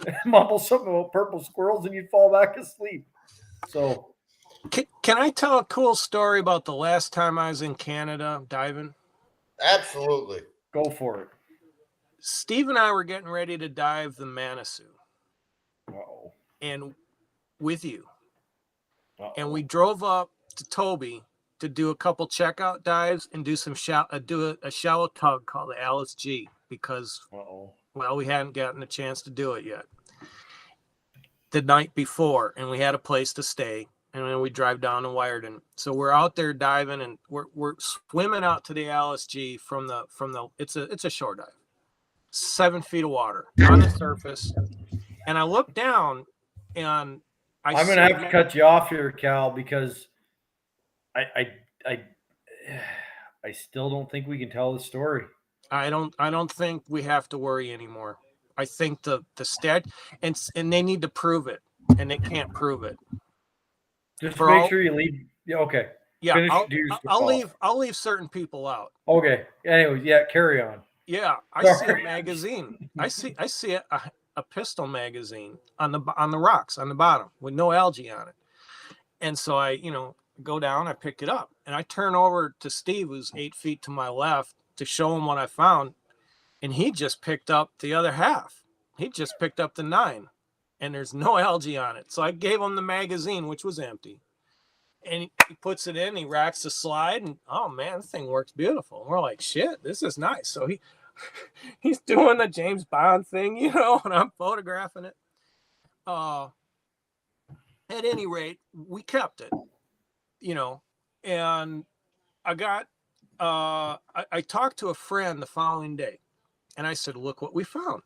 B: and mumble something about purple squirrels, and you'd fall back asleep. So
C: can I tell a cool story about the last time I was in Canada diving?
A: Absolutely.
B: Go for it.
C: Steve and I were getting ready to dive the Manitou.
B: Uh-oh.
C: And with you.
B: Uh-oh.
C: And we drove up to Toby to do a couple checkout dives and do a shallow tug called the Alice G, because we hadn't gotten a chance to do it yet the night before, and we had a place to stay, and then we drive down to Wyerden. So we're out there diving, and we're swimming out to the Alice G from the it's a shore dive, 7 feet of water on the surface, and I look down, and
B: I'm going to have to cut you off here, Cal, because I still don't think we can tell the story.
C: I don't think we have to worry anymore. I think the stat and they need to prove it, and they can't prove it.
B: Just make sure you leave. Yeah, okay.
C: Yeah, I'll leave certain people out.
B: Okay. Anyway, yeah, carry on.
C: Yeah, I see a magazine. I see a pistol magazine on the rocks on the bottom with no algae on it. And so I, go down, I pick it up, and I turn over to Steve, who's 8 feet to my left, to show him what I found. And he just picked up the other half. He just picked up the 9, and there's no algae on it. So I gave him the magazine, which was empty. And he puts it in, he racks the slide, and oh man, the thing works beautiful. And we're like, shit, this is nice. So he's doing the James Bond thing, and I'm photographing it. At any rate, we kept it, and I got, I talked to a friend the following day, and I said, look what we found.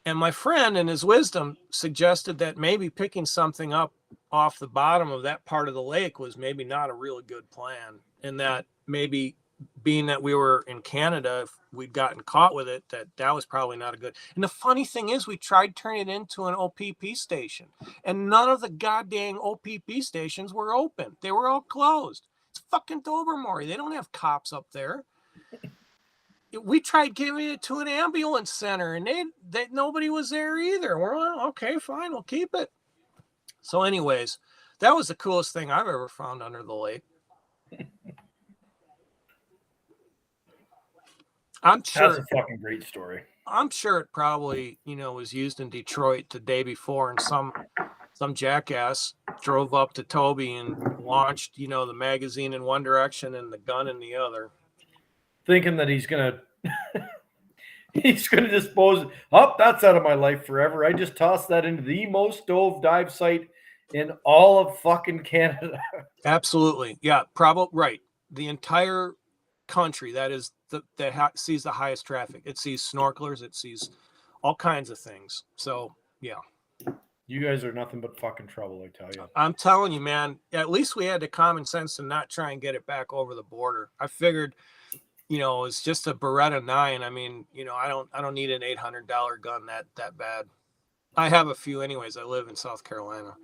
C: And my friend, in his wisdom, suggested that maybe picking something up off the bottom of that part of the lake was maybe not a really good plan, and that maybe being that we were in Canada, if we'd gotten caught with it, that was probably not a good. And the funny thing is, we tried turning it into an OPP station, and none of the goddamn OPP stations were open. They were all closed. It's fucking Dovermore. They don't have cops up there. We tried giving it to an ambulance center, and they nobody was there either. We're like, okay, fine, we'll keep it. So anyways, that was the coolest thing I've ever found under the lake. I'm sure
B: that's a fucking great story.
C: I'm sure it probably, was used in Detroit the day before, and some jackass drove up to Toby and launched, the magazine in one direction and the gun in the other,
B: thinking that he's gonna dispose. Oh, that's out of my life forever. I just tossed that into the most dove dive site in all of fucking Canada.
C: Absolutely, yeah, probably right. The entire country that sees the highest traffic. It sees snorkelers. It sees all kinds of things. So yeah,
B: you guys are nothing but fucking trouble, I tell you.
C: I'm telling you, man. At least we had the common sense to not try and get it back over the border. I figured, it's just a Beretta 9. I mean, I don't need an $800 gun that bad. I have a few anyways. I live in South Carolina.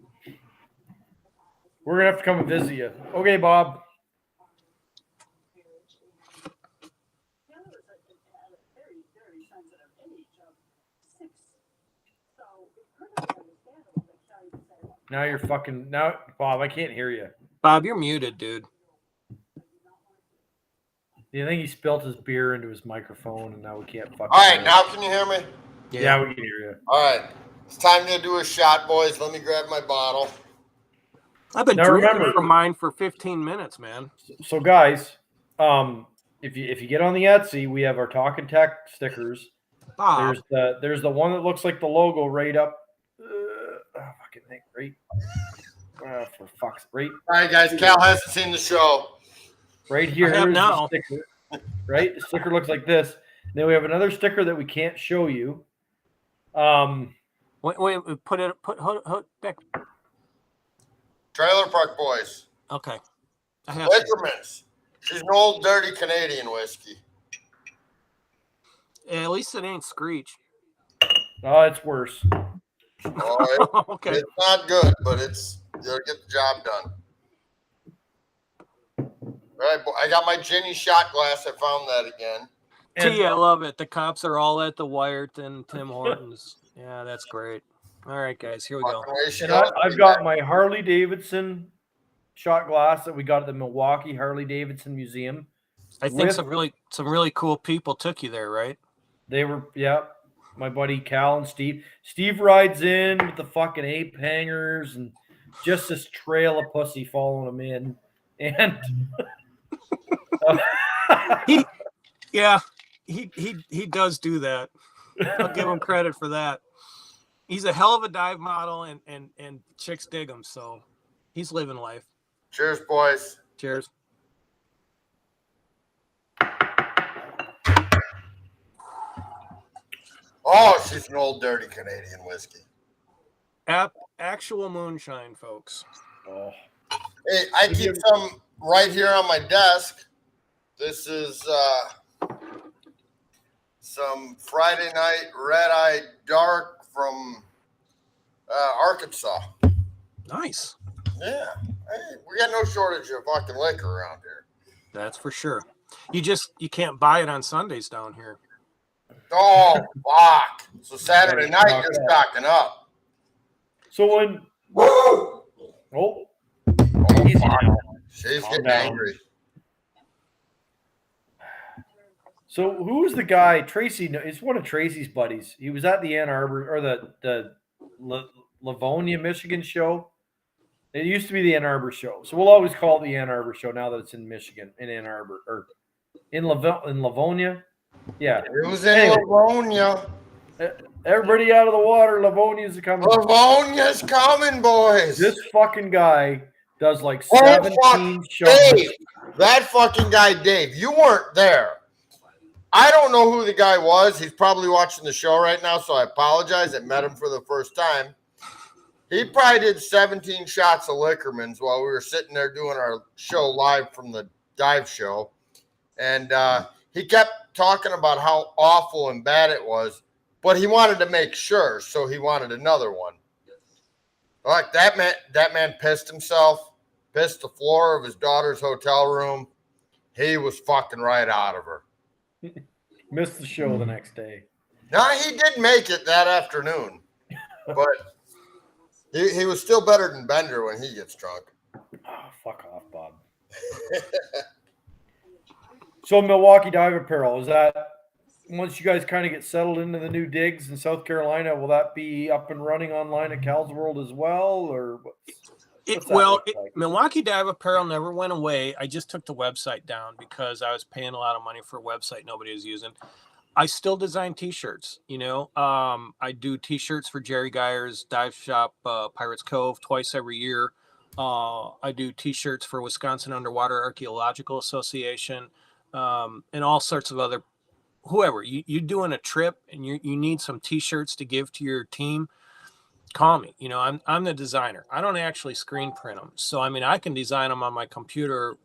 B: We're gonna have to come and visit you. Okay, Bob. Now, Bob, I can't hear you.
C: Bob, you're muted, dude.
B: Do you think he spilled his beer into his microphone and now we can't fucking
A: All right, now can you hear me?
B: Yeah, we can hear you.
A: All right. It's time to do a shot, boys. Let me grab my bottle.
C: I've been drinking from mine for 15 minutes, man.
B: So guys, if you get on the Etsy, we have our Talkin Tek stickers.
C: Bob.
B: There's the one that looks like the logo right up. Fucking thing, right? For fuck's sake.
A: All right, guys. Cal hasn't seen the show.
B: Right here.
C: I have now.
B: The sticker, right? The sticker looks like this. Then we have another sticker that we can't show you.
C: Wait, put back.
A: Trailer Park Boys.
C: Okay. I have to.
A: Liquorman's. She's an old, dirty Canadian whiskey.
C: At least it ain't Screech.
B: Oh, it's worse.
A: Oh,
C: Okay.
A: it's not good, but it'll get the job done. All right, I got my Ginny shot glass. I found that again.
C: T, I love it. The cops are all at the Wyerton, Tim Hortons. Yeah, that's great. All right, guys, here we go.
B: And I've got my Harley Davidson shot glass that we got at the Milwaukee Harley Davidson Museum.
C: I think some really cool people took you there, right?
B: They were, yeah. My buddy Cal and Steve. Steve rides in with the fucking ape hangers and just this trail of pussy following him in. And
C: he does do that. I'll give him credit for that. He's a hell of a dive model, and chicks dig him, so he's living life.
A: Cheers, boys.
C: Cheers.
A: Oh, she's an old, dirty Canadian whiskey.
C: Actual moonshine, folks.
B: Oh.
A: Hey, I keep some right here on my desk. This is some Friday night red-eye dark from Arkansas.
C: Nice.
A: Yeah. Hey, we got no shortage of fucking liquor around here.
C: That's for sure. You can't buy it on Sundays down here.
A: Oh, fuck. So Saturday night, you're stocking up.
B: So when...
A: Oh,
B: easy
A: fuck.
B: now.
A: She's
B: Calm
A: getting
B: down.
A: angry.
B: So who's the guy? Tracy, it's one of Tracy's buddies. He was at the Ann Arbor or the Livonia, Michigan show. It used to be the Ann Arbor show. So we'll always call it the Ann Arbor show now that it's in Michigan, in Ann Arbor, or in Livonia. Yeah.
A: It was in Livonia.
B: Everybody out of the water. Livonia's coming.
A: Livonia's coming, boys.
B: This fucking guy does like
A: Oh,
B: 17 shows.
A: Dave, that fucking guy, Dave, you weren't there. I don't know who the guy was. He's probably watching the show right now, so I apologize. I met him for the first time. He probably did 17 shots of Liquorman's while we were sitting there doing our show live from the dive show. And he kept talking about how awful and bad it was, but he wanted to make sure, so he wanted another one. Like that man pissed himself, pissed the floor of his daughter's hotel room. He was fucking right out of her.
B: Missed the show the next day.
A: No, he did make it that afternoon, but he was still better than Bender when he gets drunk.
B: Oh, fuck off, Bob. So Milwaukee Dive Apparel, is that once you guys kind of get settled into the new digs in South Carolina, will that be up and running online at Cal's World as well, or
C: Milwaukee Dive Apparel never went away. I just took the website down because I was paying a lot of money for a website nobody was using. I still design T-shirts. I do T-shirts for Jerry Geyer's Dive Shop, Pirates Cove, twice every year. I do T-shirts for Wisconsin Underwater Archaeological Association, and all sorts of other. Whoever you doing a trip and you need some T-shirts to give to your team, call me. I'm the designer. I don't actually screen print them, so I can design them on my computer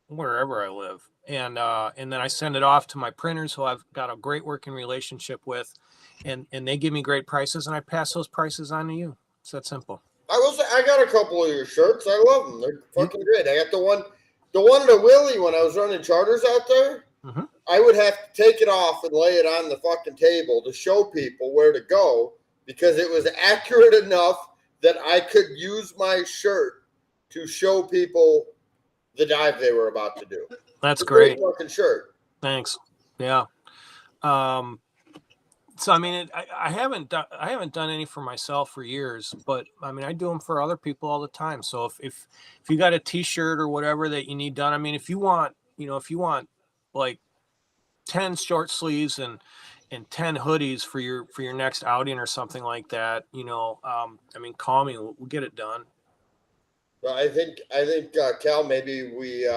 C: wherever I live, and then I send it off to my printers, who I've got a great working relationship with, and they give me great prices, and I pass those prices on to you. It's that simple.
A: I got a couple of your shirts. I love them. They're fucking great. I got the one to Willie when I was running charters out there.
C: Mm-hmm.
A: I would have to take it off and lay it on the fucking table to show people where to go, because it was accurate enough that I could use my shirt to show people the dive they were about to do.
C: That's great.
A: Fucking shirt.
C: Thanks. Yeah. So I haven't done any for myself for years, but I do them for other people all the time. So if you got a T-shirt or whatever that you need done, if you want like 10 short sleeves and 10 hoodies for your next outing or something like that, call me. We'll get it done.
A: Well, I think Cal, maybe we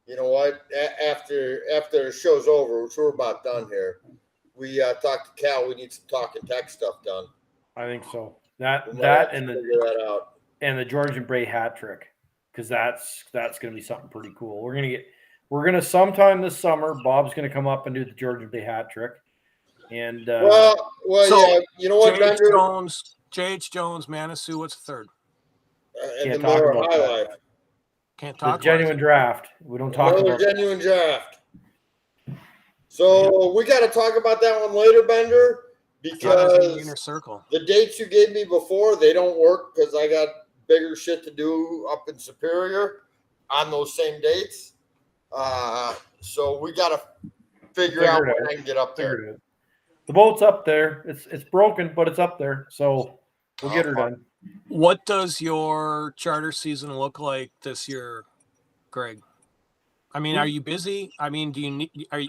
A: you know what? After the show's over, which we're about done here, we talked to Cal. We need some Talkin Tek stuff done.
B: I think so.
A: We
B: That
A: might have to
B: and
A: figure that out.
B: the George and Bray hat trick, because that's going to be something pretty cool. We're gonna sometime this summer. Bob's going to come up and do the George and Bray hat trick, and
A: Well,
C: So,
A: yeah. You know what,
C: J.H.
A: Bender?
C: Jones, Manitou, what's the third?
A: And the
B: Can't talk
A: Miller
B: about
A: High
B: that.
A: Life.
C: Can't
B: The
C: talk
B: genuine draft. We don't talk
A: Miller
B: about that.
A: Genuine Draft. So we got to talk about that one later, Bender, because
C: inner circle.
A: the dates you gave me before, they don't work because I got bigger shit to do up in Superior on those same dates. So we got to figure out when I can get up there.
B: The boat's up there. It's broken, but it's up there. So we'll get her done.
C: What does your charter season look like this year, Greg? I mean, are you busy? I mean, are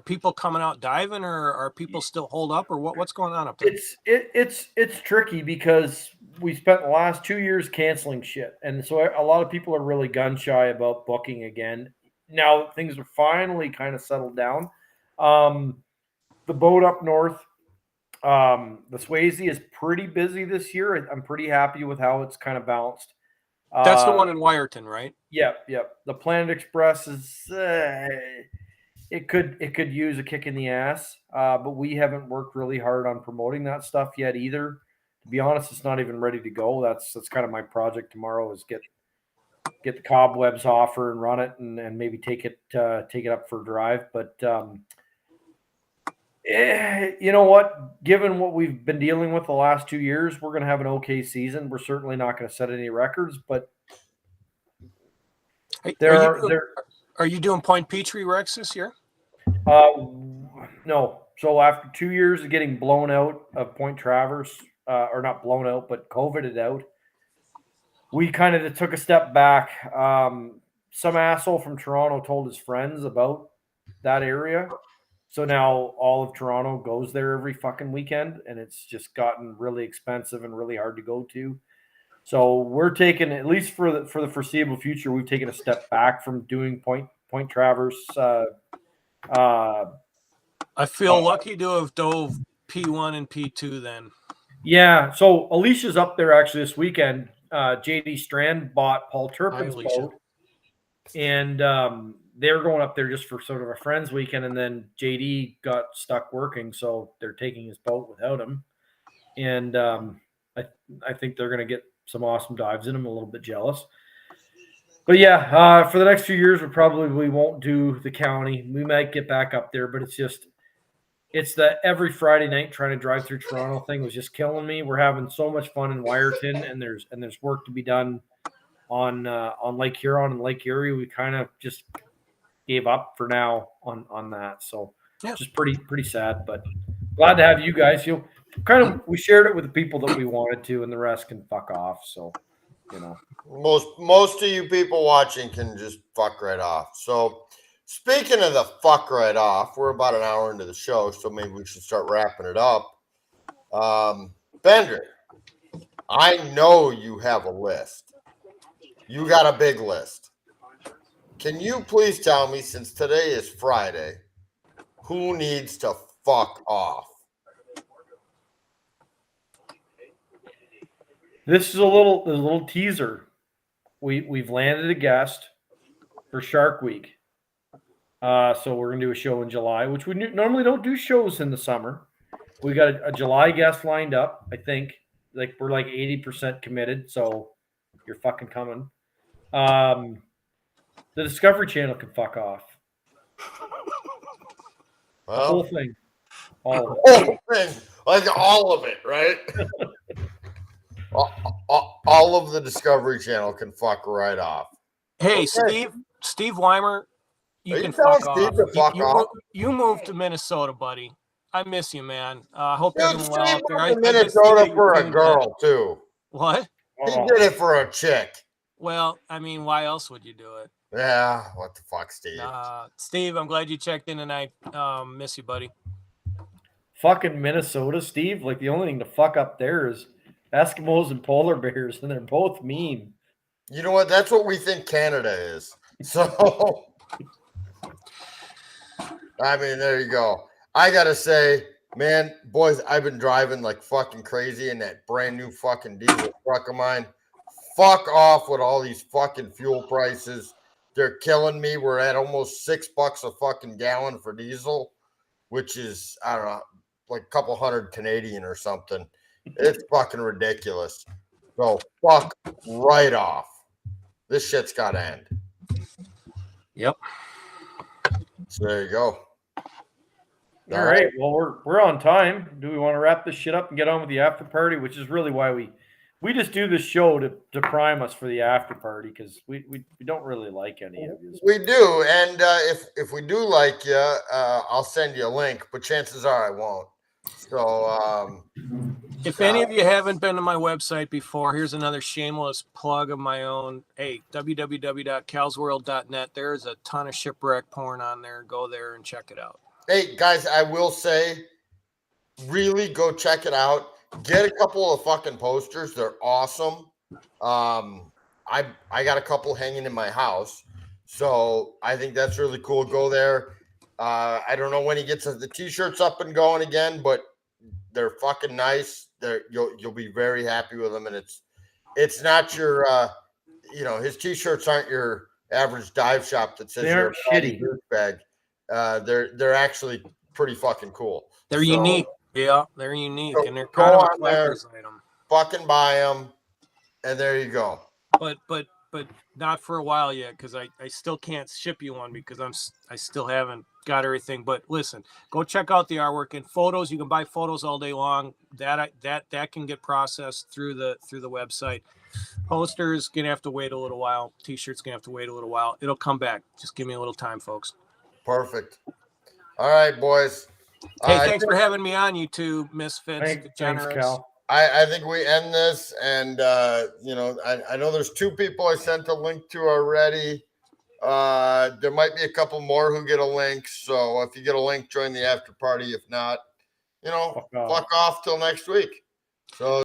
C: people coming out diving, or are people still holed up, or what's going on up there?
B: It's tricky because we spent the last 2 years canceling shit, and so a lot of people are really gun shy about booking again. Now things are finally kind of settled down. The boat up north, the Swayze is pretty busy this year. I'm pretty happy with how it's kind of balanced.
C: That's the one in Wyerton, right?
B: Yep. The Planet Express is it could use a kick in the ass, but we haven't worked really hard on promoting that stuff yet either. To be honest, it's not even ready to go. That's kind of my project tomorrow is get the cobwebs off her and run it and maybe take it up for a drive. But you know what? Given what we've been dealing with the last 2 years, we're going to have an okay season. We're certainly not going to set any records, but
C: are you doing Point Petrie Rex this year?
B: No. So after 2 years of getting blown out of Point Traverse, or not blown out, but COVIDed out, we kind of took a step back. Some asshole from Toronto told his friends about that area. So now all of Toronto goes there every fucking weekend, and it's just gotten really expensive and really hard to go to. So we're taking, at least for the foreseeable future, we've taken a step back from doing Point Traverse.
C: I feel lucky to have dove P1 and P2 then.
B: Yeah, so Alicia's up there actually this weekend. JD Strand bought Paul Turpin's boat, and they're going up there just for sort of a friend's weekend, and then JD got stuck working, so they're taking his boat without him. And I think they're going to get some awesome dives in. I'm a little bit jealous. But yeah, for the next few years, we won't do the county. We might get back up there, but it's the every Friday night trying to drive through Toronto thing was just killing me. We're having so much fun in Wyerton, and there's work to be done on Lake Huron and Lake Erie. We kind of just gave up for now on that. So just pretty sad, but glad to have you guys. We shared it with the people that we wanted to, and the rest can fuck off. So,
A: most of you people watching can just fuck right off. So, speaking of the fuck right off, we're about an hour into the show, so maybe we should start wrapping it up. Bender, I know you have a list. You got a big list. Can you please tell me, since today is Friday, who needs to fuck off?
B: This is a little teaser. We've landed a guest for Shark Week. So we're gonna do a show in July, which we normally don't do shows in the summer. We got a July guest lined up. I think we're like 80% committed. So you're fucking coming. The Discovery Channel can fuck off.
A: Well,
B: the whole thing.
A: All of it, right? all of the Discovery Channel can fuck right off.
C: Hey, okay. Steve Weimer, you can fuck off. You moved to Minnesota, buddy. I miss you, man. I hope you're doing well out there.
A: Minnesota for a girl, too.
C: What?
A: He did it for a chick.
C: Well, I mean, why else would you do it?
A: Yeah, what the fuck, Steve?
C: Steve, I'm glad you checked in tonight. Miss you, buddy.
B: Fucking Minnesota, Steve. Like, the only thing to fuck up there is Eskimos and polar bears, and they're both mean.
A: You know what? That's what we think Canada is. So, I mean, there you go. I gotta say, man, boys, I've been driving like fucking crazy in that brand new fucking diesel truck of mine. Fuck off with all these fucking fuel prices. They're killing me. We're at almost $6 a fucking gallon for diesel, which is, I don't know, like a couple hundred Canadian or something. It's fucking ridiculous. So fuck right off. This shit's got to end.
C: Yep.
A: So there you go.
B: All right. Well, we're on time. Do we want to wrap this shit up and get on with the after party, which is really why we just do this show to prime us for the after party, because we don't really like any of you.
A: We do, and if we do like you, I'll send you a link, but chances are I won't. So
C: if any of you haven't been to my website before, here's another shameless plug of my own. Hey, www.calsworld.net. There's a ton of shipwreck porn on there. Go there and check it out.
A: Hey guys, I will say, really go check it out. Get a couple of fucking posters. They're awesome. I got a couple hanging in my house, so I think that's really cool. Go there. I don't know when he gets the t-shirts up and going again, but they're fucking nice. You'll be very happy with them, and it's not your his t-shirts aren't your average dive shop that says
B: they're shitty
A: bag. They're actually pretty fucking cool.
C: They're unique. Yeah, they're unique, and they're
A: go
C: kind of a
A: on there,
C: collector's item.
A: fucking buy them, and there you go.
C: But not for a while yet, because I still can't ship you one because I still haven't got everything. But listen, go check out the artwork and photos. You can buy photos all day long. That can get processed through the website. Posters gonna have to wait a little while. T-shirts gonna have to wait a little while. It'll come back. Just give me a little time, folks.
A: Perfect. All right, boys.
C: Hey, thanks for having me on, you two misfits.
B: Thanks, Cal.
A: I think we end this, and I know there's 2 people I sent a link to already. There might be a couple more who get a link. So if you get a link, join the after party. If not, fuck off till next week. So